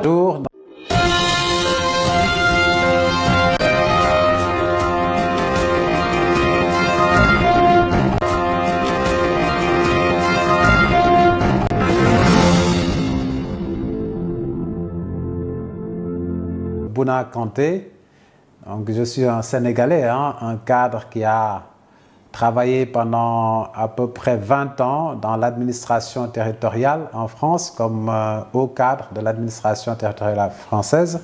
Bonjour. Bouna Kanté, donc je suis un Sénégalais, un cadre qui a travaillé pendant à peu près 20 ans dans l'administration territoriale en France comme haut cadre de l'administration territoriale française.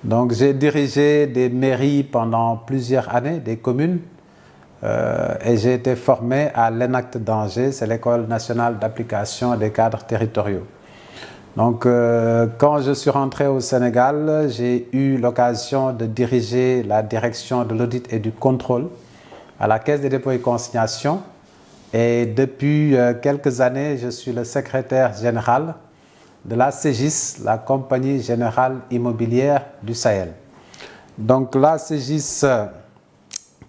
Donc j'ai dirigé des mairies pendant plusieurs années, des communes, et j'ai été formé à l'ENACT d'Angers, c'est l'École nationale d'application des cadres territoriaux. Donc, quand je suis rentré au Sénégal, j'ai eu l'occasion de diriger la direction de l'audit et du contrôle à la Caisse des dépôts et consignations. Et depuis quelques années, je suis le secrétaire général de la CGIS, la Compagnie Générale Immobilière du Sahel. Donc, la CGIS,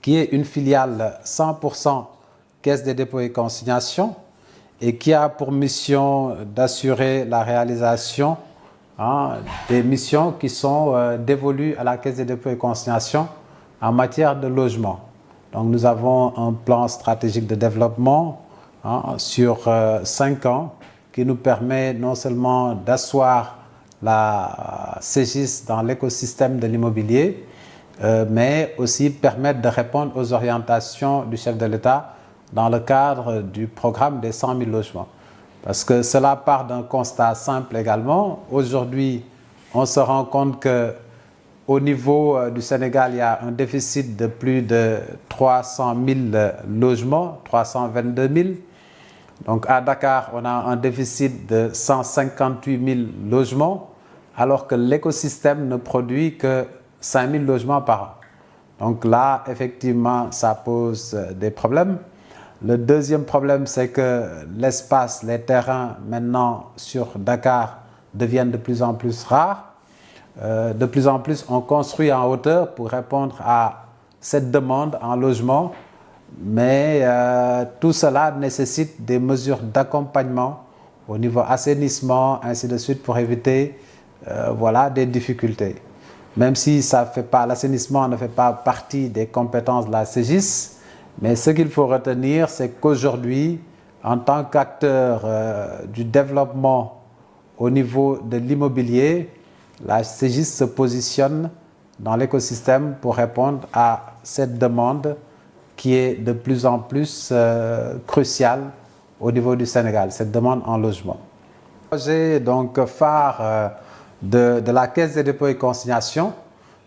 qui est une filiale 100% Caisse des dépôts et consignations, et qui a pour mission d'assurer la réalisation des missions qui sont dévolues à la Caisse des dépôts et consignations en matière de logement. Donc nous avons un plan stratégique de développement sur 5 ans qui nous permet non seulement d'asseoir la CGIS dans l'écosystème de l'immobilier, mais aussi permettre de répondre aux orientations du chef de l'État dans le cadre du programme des 100 000 logements. Parce que cela part d'un constat simple également. Aujourd'hui, on se rend compte qu'au niveau du Sénégal, il y a un déficit de plus de 300 000 logements, 322 000. Donc à Dakar, on a un déficit de 158 000 logements, alors que l'écosystème ne produit que 5 000 logements par an. Donc là, effectivement, ça pose des problèmes. Le deuxième problème, c'est que l'espace, les terrains maintenant sur Dakar deviennent de plus en plus rares. De plus en plus, on construit en hauteur pour répondre à cette demande en logement. Mais tout cela nécessite des mesures d'accompagnement au niveau assainissement, ainsi de suite, pour éviter des difficultés. Même si l'assainissement ne fait pas partie des compétences de la CGIS, mais ce qu'il faut retenir, c'est qu'aujourd'hui, en tant qu'acteur du développement au niveau de l'immobilier, la CGIS se positionne dans l'écosystème pour répondre à cette demande qui est de plus en plus cruciale au niveau du Sénégal, cette demande en logement. Le projet donc phare de la Caisse des dépôts et consignations,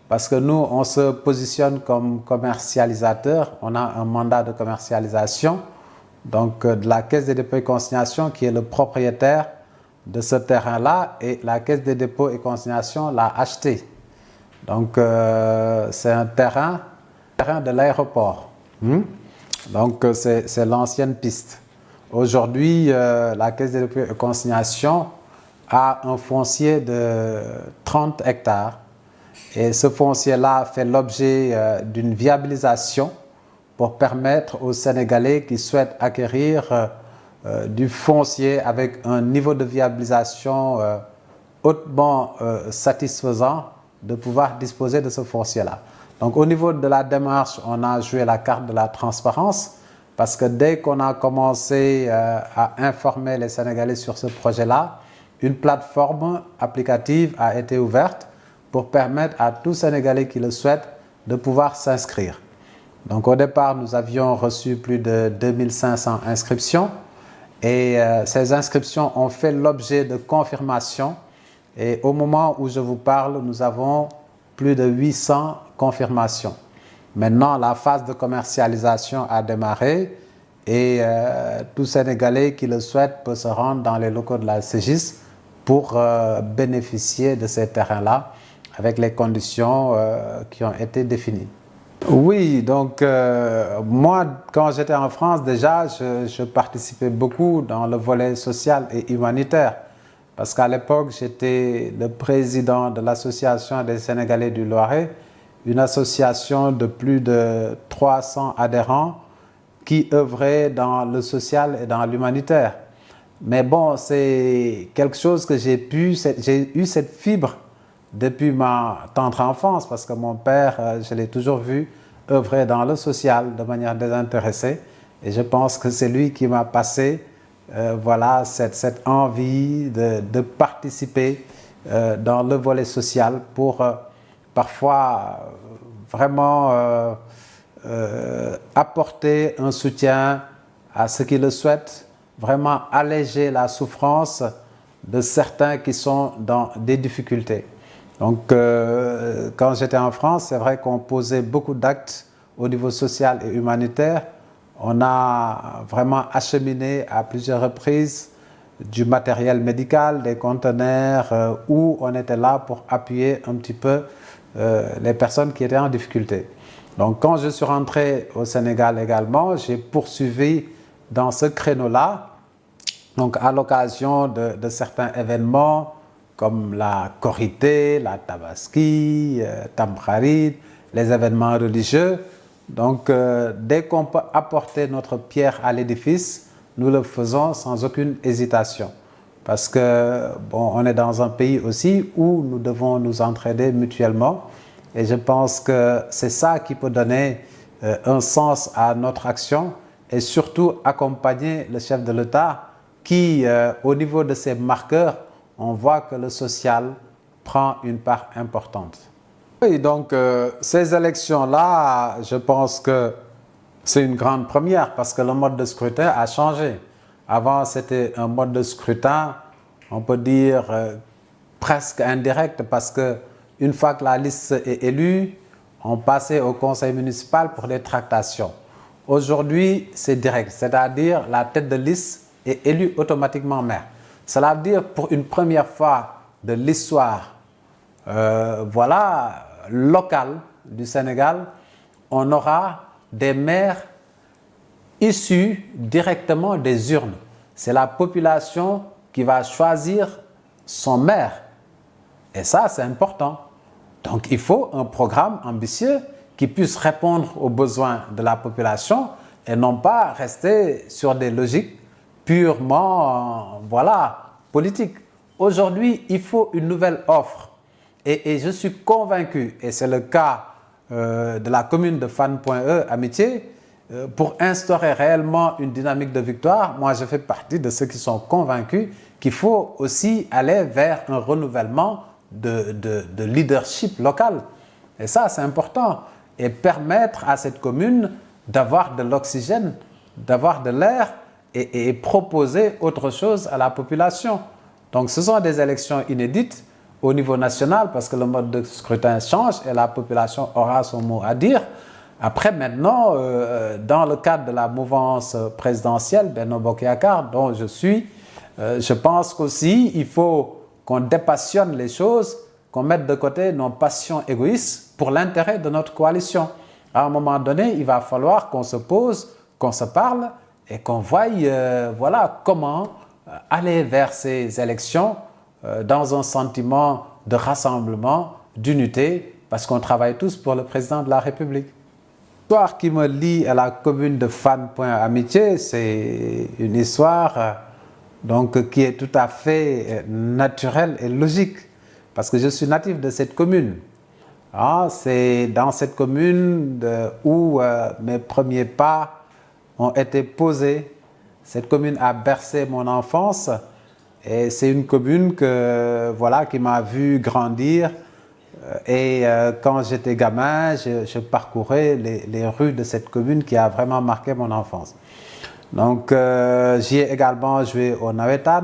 parce que nous, on se positionne comme commercialisateur, on a un mandat de commercialisation, donc de la Caisse des dépôts et consignations qui est le propriétaire de ce terrain-là, et la Caisse des dépôts et consignations l'a acheté. Donc c'est un terrain de l'aéroport. Donc c'est l'ancienne piste. Aujourd'hui, la Caisse des dépôts et consignations a un foncier de 30 hectares. Et ce foncier-là fait l'objet d'une viabilisation pour permettre aux Sénégalais qui souhaitent acquérir du foncier avec un niveau de viabilisation hautement satisfaisant de pouvoir disposer de ce foncier-là. Donc au niveau de la démarche, on a joué la carte de la transparence parce que dès qu'on a commencé à informer les Sénégalais sur ce projet-là, une plateforme applicative a été ouverte pour permettre à tout Sénégalais qui le souhaite de pouvoir s'inscrire. Donc au départ, nous avions reçu plus de 2500 inscriptions et ces inscriptions ont fait l'objet de confirmations et au moment où je vous parle, nous avons plus de 800 confirmations. Maintenant, la phase de commercialisation a démarré et tout Sénégalais qui le souhaite peut se rendre dans les locaux de la CGIS pour bénéficier de ces terrains-là avec les conditions qui ont été définies. Oui, donc moi, quand j'étais en France, déjà, je participais beaucoup dans le volet social et humanitaire. Parce qu'à l'époque, j'étais le président de l'Association des Sénégalais du Loiret, une association de plus de 300 adhérents qui œuvrait dans le social et dans l'humanitaire. Mais bon, c'est quelque chose que j'ai eu cette fibre depuis ma tendre enfance, parce que mon père, je l'ai toujours vu œuvrer dans le social de manière désintéressée. Et je pense que c'est lui qui m'a passé voilà, cette envie de participer dans le volet social pour parfois vraiment apporter un soutien à ceux qui le souhaitent, vraiment alléger la souffrance de certains qui sont dans des difficultés. Donc, quand j'étais en France, c'est vrai qu'on posait beaucoup d'actes au niveau social et humanitaire. On a vraiment acheminé à plusieurs reprises du matériel médical, des conteneurs, où on était là pour appuyer un petit peu les personnes qui étaient en difficulté. Donc, quand je suis rentré au Sénégal également, j'ai poursuivi dans ce créneau-là, donc à l'occasion de certains événements comme la Korité, la Tabaski, Tamkharit, les événements religieux. Donc, dès qu'on peut apporter notre pierre à l'édifice, nous le faisons sans aucune hésitation. Parce que, bon, on est dans un pays aussi où nous devons nous entraider mutuellement. Et je pense que c'est ça qui peut donner un sens à notre action et surtout accompagner le chef de l'État qui, au niveau de ses marqueurs, on voit que le social prend une part importante. Oui, donc ces élections-là, je pense que c'est une grande première parce que le mode de scrutin a changé. Avant, c'était un mode de scrutin, on peut dire presque indirect parce que une fois que la liste est élue, on passait au conseil municipal pour les tractations. Aujourd'hui, c'est direct, c'est-à-dire la tête de liste est élue automatiquement maire. Cela veut dire pour une première fois de l'histoire voilà, locale du Sénégal, on aura des maires issus directement des urnes. C'est la population qui va choisir son maire. Et ça, c'est important. Donc, il faut un programme ambitieux qui puisse répondre aux besoins de la population et non pas rester sur des logiques purement voilà, politiques. Aujourd'hui, il faut une nouvelle offre. Et je suis convaincu, et c'est le cas de la commune de Fann.E, Amitié, pour instaurer réellement une dynamique de victoire, moi je fais partie de ceux qui sont convaincus qu'il faut aussi aller vers un renouvellement de leadership local. Et ça, c'est important. Et permettre à cette commune d'avoir de l'oxygène, d'avoir de l'air et proposer autre chose à la population. Donc, ce sont des élections inédites au niveau national parce que le mode de scrutin change et la population aura son mot à dire. Après, maintenant, dans le cadre de la mouvance présidentielle, Benno Bokk Yakaar, dont je suis, je pense qu'aussi, il faut qu'on dépassionne les choses, qu'on mette de côté nos passions égoïstes pour l'intérêt de notre coalition. À un moment donné, il va falloir qu'on se pose, qu'on se parle et qu'on voie voilà, comment aller vers ces élections dans un sentiment de rassemblement, d'unité, parce qu'on travaille tous pour le président de la République. L'histoire qui me lie à la commune de Fann.Amitié, c'est une histoire donc, qui est tout à fait naturelle et logique, parce que je suis natif de cette commune. Ah, c'est dans cette commune où mes premiers pas ont été posés. Cette commune a bercé mon enfance et c'est une commune que, voilà, qui m'a vu grandir. Et quand j'étais gamin, je parcourais les rues de cette commune qui a vraiment marqué mon enfance. Donc, j'y ai également joué au Nawetan,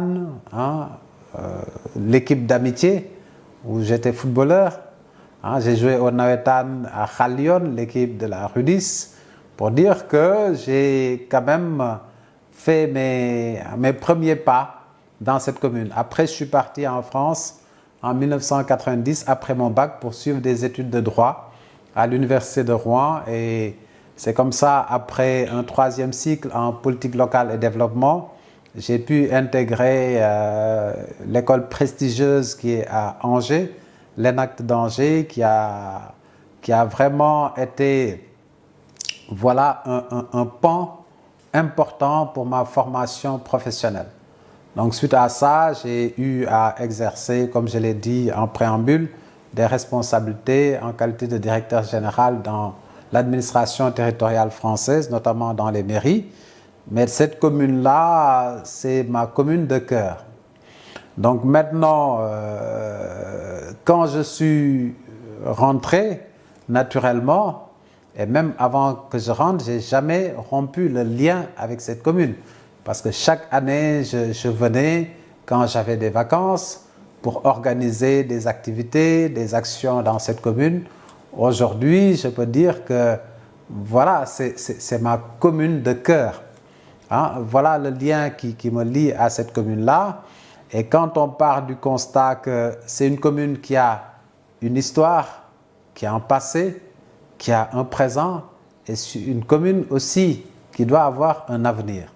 hein, l'équipe d'amitié, où j'étais footballeur. Hein, j'ai joué au Nawetan à Khalion, l'équipe de la Rudis, pour dire que j'ai quand même fait mes premiers pas dans cette commune. Après, je suis parti en France en 1990, après mon bac, pour suivre des études de droit à l'université de Rouen. Et c'est comme ça, après un 3e cycle en politique locale et développement, j'ai pu intégrer l'école prestigieuse qui est à Angers, l'ENAC d'Angers, qui a vraiment été voilà, un pan important pour ma formation professionnelle. Donc suite à ça, j'ai eu à exercer, comme je l'ai dit en préambule, des responsabilités en qualité de directeur général dans l'administration territoriale française, notamment dans les mairies. Mais cette commune-là, c'est ma commune de cœur. Donc maintenant, quand je suis rentré, naturellement, et même avant que je rentre, je n'ai jamais rompu le lien avec cette commune. Parce que chaque année, je venais, quand j'avais des vacances, pour organiser des activités, des actions dans cette commune. Aujourd'hui, je peux dire que voilà, c'est ma commune de cœur. Hein? Voilà le lien qui me lie à cette commune-là. Et quand on part du constat que c'est une commune qui a une histoire, qui a un passé, qui a un présent, et une commune aussi qui doit avoir un avenir.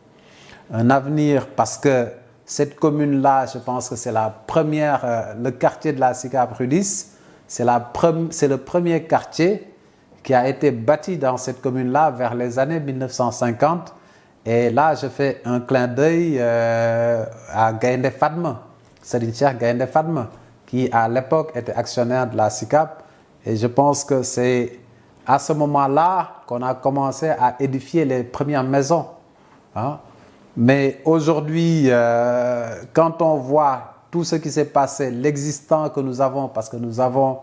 Un avenir parce que cette commune-là, je pense que c'est la première, le quartier de la SICAP Rudis, c'est le premier quartier qui a été bâti dans cette commune-là vers les années 1950. Et là, je fais un clin d'œil à Gaïndé Fatma, Serigne Cheikh Gaïndé Fatma, qui à l'époque était actionnaire de la SICAP. Et je pense que c'est à ce moment-là qu'on a commencé à édifier les premières maisons. Hein? Mais aujourd'hui, quand on voit tout ce qui s'est passé, l'existant que nous avons, parce que nous avons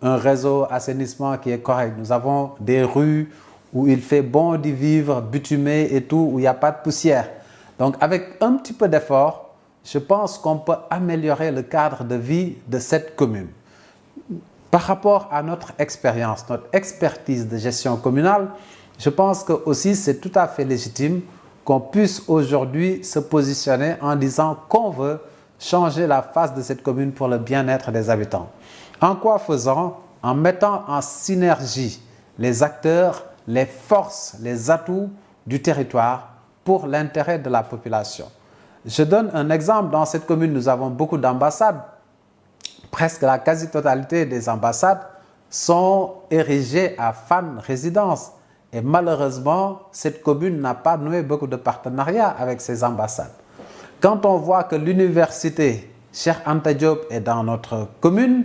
un réseau assainissement qui est correct, nous avons des rues où il fait bon d'y vivre, bitumé et tout, où il n'y a pas de poussière. Donc avec un petit peu d'effort, je pense qu'on peut améliorer le cadre de vie de cette commune. Par rapport à notre expérience, notre expertise de gestion communale, je pense que aussi c'est tout à fait légitime qu'on puisse aujourd'hui se positionner en disant qu'on veut changer la face de cette commune pour le bien-être des habitants. En quoi faisant? En mettant en synergie les acteurs, les forces, les atouts du territoire pour l'intérêt de la population. Je donne un exemple. Dans cette commune, nous avons beaucoup d'ambassades. Presque la quasi-totalité des ambassades sont érigées à Fann Résidence. Et malheureusement, cette commune n'a pas noué beaucoup de partenariats avec ces ambassades. Quand on voit que l'université Cheikh Anta Diop est dans notre commune,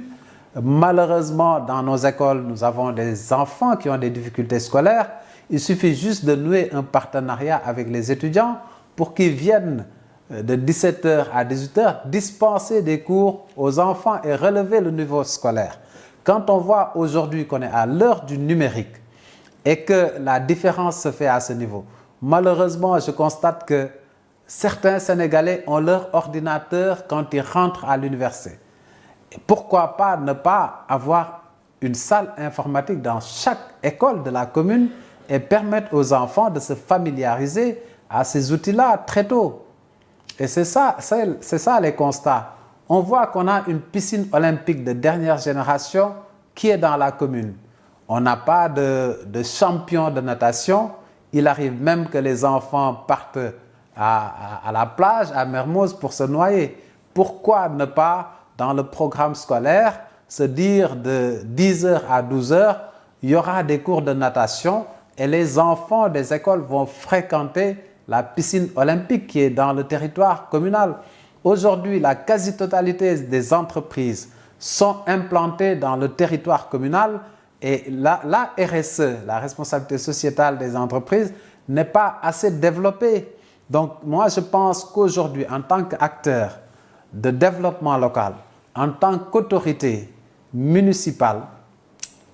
malheureusement, dans nos écoles, nous avons des enfants qui ont des difficultés scolaires. Il suffit juste de nouer un partenariat avec les étudiants pour qu'ils viennent de 17h à 18h dispenser des cours aux enfants et relever le niveau scolaire. Quand on voit aujourd'hui qu'on est à l'heure du numérique et que la différence se fait à ce niveau, malheureusement, je constate que certains Sénégalais ont leur ordinateur quand ils rentrent à l'université. Pourquoi pas ne pas avoir une salle informatique dans chaque école de la commune et permettre aux enfants de se familiariser à ces outils-là très tôt. Et c'est ça les constats. On voit qu'on a une piscine olympique de dernière génération qui est dans la commune. On n'a pas de champion de natation. Il arrive même que les enfants partent à la plage, à Mermoz, pour se noyer. Pourquoi ne pas, dans le programme scolaire, se dire de 10h à 12h, il y aura des cours de natation et les enfants des écoles vont fréquenter la piscine olympique qui est dans le territoire communal. Aujourd'hui, la quasi-totalité des entreprises sont implantées dans le territoire communal et la RSE, la responsabilité sociétale des entreprises, n'est pas assez développée. Donc moi, je pense qu'aujourd'hui, en tant qu'acteur de développement local, en tant qu'autorité municipale,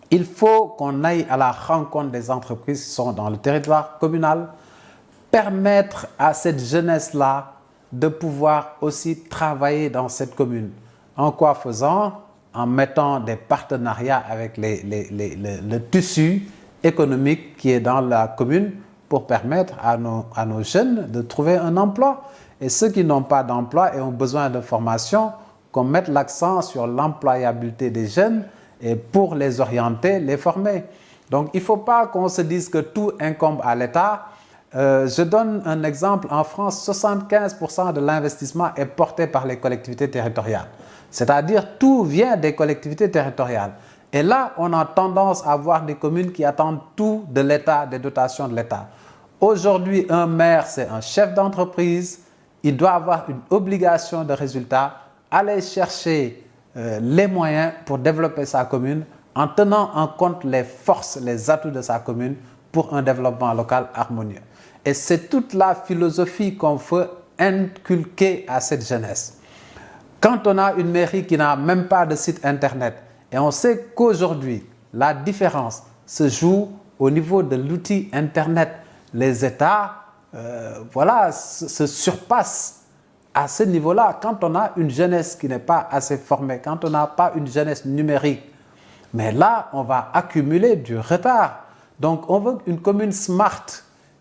il faut qu'on aille à la rencontre des entreprises qui sont dans le territoire communal, permettre à cette jeunesse-là de pouvoir aussi travailler dans cette commune. En quoi faisant? En mettant des partenariats avec le tissu économique qui est dans la commune pour permettre à nos jeunes de trouver un emploi. Et ceux qui n'ont pas d'emploi et ont besoin de formation, qu'on mette l'accent sur l'employabilité des jeunes et pour les orienter, les former. Donc il ne faut pas qu'on se dise que tout incombe à l'État. Je donne un exemple. En France, 75% de l'investissement est porté par les collectivités territoriales. C'est-à-dire tout vient des collectivités territoriales. Et là, on a tendance à voir des communes qui attendent tout de l'État, des dotations de l'État. Aujourd'hui, un maire, c'est un chef d'entreprise il doit avoir une obligation de résultat, aller chercher les moyens pour développer sa commune en tenant en compte les forces, les atouts de sa commune pour un développement local harmonieux. Et c'est toute la philosophie qu'on veut inculquer à cette jeunesse. Quand on a une mairie qui n'a même pas de site internet, et on sait qu'aujourd'hui, la différence se joue au niveau de l'outil internet, les États se surpassent à ce niveau-là. Quand on a une jeunesse qui n'est pas assez formée, quand on n'a pas une jeunesse numérique, mais là, on va accumuler du retard. Donc, on veut une commune smart,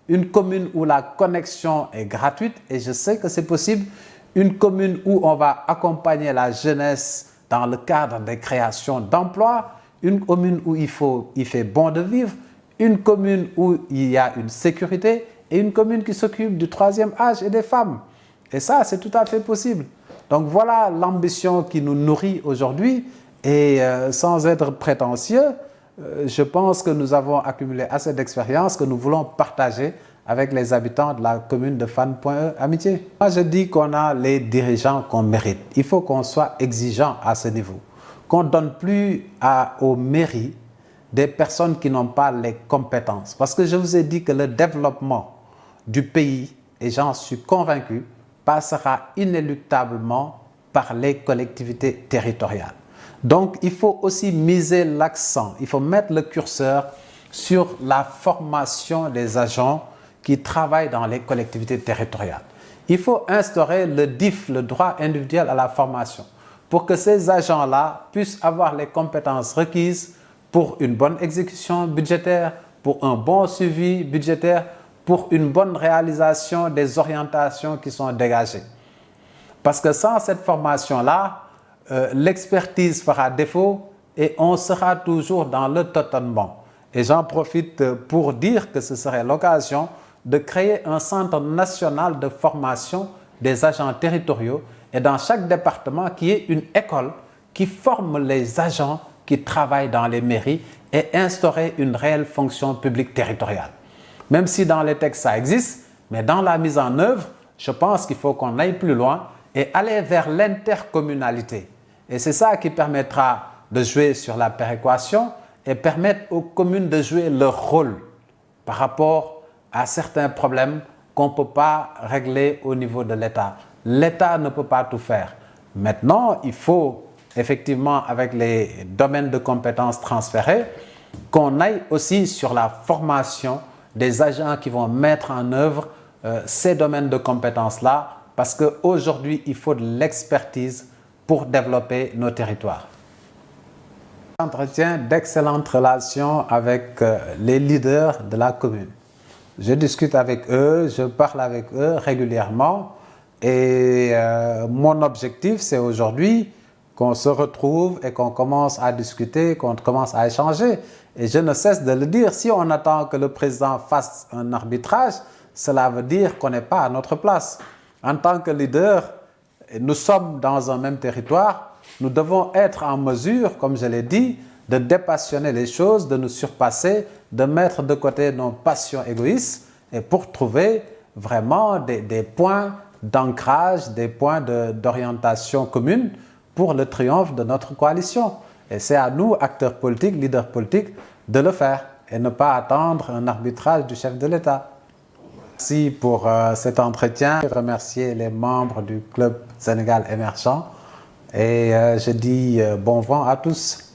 une commune où la connexion est gratuite, et je sais que c'est possible, une commune où on va accompagner la jeunesse dans le cadre des créations d'emplois, une commune où il fait bon de vivre, une commune où il y a une sécurité et une commune qui s'occupe du troisième âge et des femmes. Et ça, c'est tout à fait possible. Donc voilà l'ambition qui nous nourrit aujourd'hui. Et sans être prétentieux, je pense que nous avons accumulé assez d'expérience que nous voulons partager avec les habitants de la commune de Fann.E Amitié. Moi, je dis qu'on a les dirigeants qu'on mérite. Il faut qu'on soit exigeant à ce niveau. Qu'on ne donne plus aux mairies des personnes qui n'ont pas les compétences. Parce que je vous ai dit que le développement du pays, et j'en suis convaincu, passera inéluctablement par les collectivités territoriales. Donc, il faut aussi miser l'accent, il faut mettre le curseur sur la formation des agents qui travaillent dans les collectivités territoriales. Il faut instaurer le DIF, le droit individuel à la formation, pour que ces agents-là puissent avoir les compétences requises pour une bonne exécution budgétaire, pour un bon suivi budgétaire, pour une bonne réalisation des orientations qui sont dégagées. Parce que sans cette formation-là, l'expertise fera défaut et on sera toujours dans le tâtonnement. Et j'en profite pour dire que ce serait l'occasion de créer un centre national de formation des agents territoriaux et dans chaque département qu'il y ait une école qui forme les agents qui travaillent dans les mairies et instaurer une réelle fonction publique territoriale. Même si dans les textes ça existe, mais dans la mise en œuvre, je pense qu'il faut qu'on aille plus loin et aller vers l'intercommunalité. Et c'est ça qui permettra de jouer sur la péréquation et permettre aux communes de jouer leur rôle par rapport à certains problèmes qu'on ne peut pas régler au niveau de l'État. L'État ne peut pas tout faire. Maintenant, il faut effectivement, avec les domaines de compétences transférés, qu'on aille aussi sur la formation des agents qui vont mettre en œuvre ces domaines de compétences-là, parce qu'aujourd'hui, il faut de l'expertise pour développer nos territoires. J'entretiens d'excellentes relations avec les leaders de la commune. Je discute avec eux, je parle avec eux régulièrement et mon objectif, c'est aujourd'hui qu'on se retrouve et qu'on commence à discuter, qu'on commence à échanger. Et je ne cesse de le dire, si on attend que le président fasse un arbitrage, cela veut dire qu'on n'est pas à notre place. En tant que leader, nous sommes dans un même territoire, nous devons être en mesure, comme je l'ai dit, de dépassionner les choses, de nous surpasser, de mettre de côté nos passions égoïstes et pour trouver vraiment des points d'ancrage, des points d'orientation commune pour le triomphe de notre coalition. Et c'est à nous, acteurs politiques, leaders politiques, de le faire et ne pas attendre un arbitrage du chef de l'État. Merci pour cet entretien. Je remercie les membres du Club Sénégal Émergent et je dis bon vent à tous.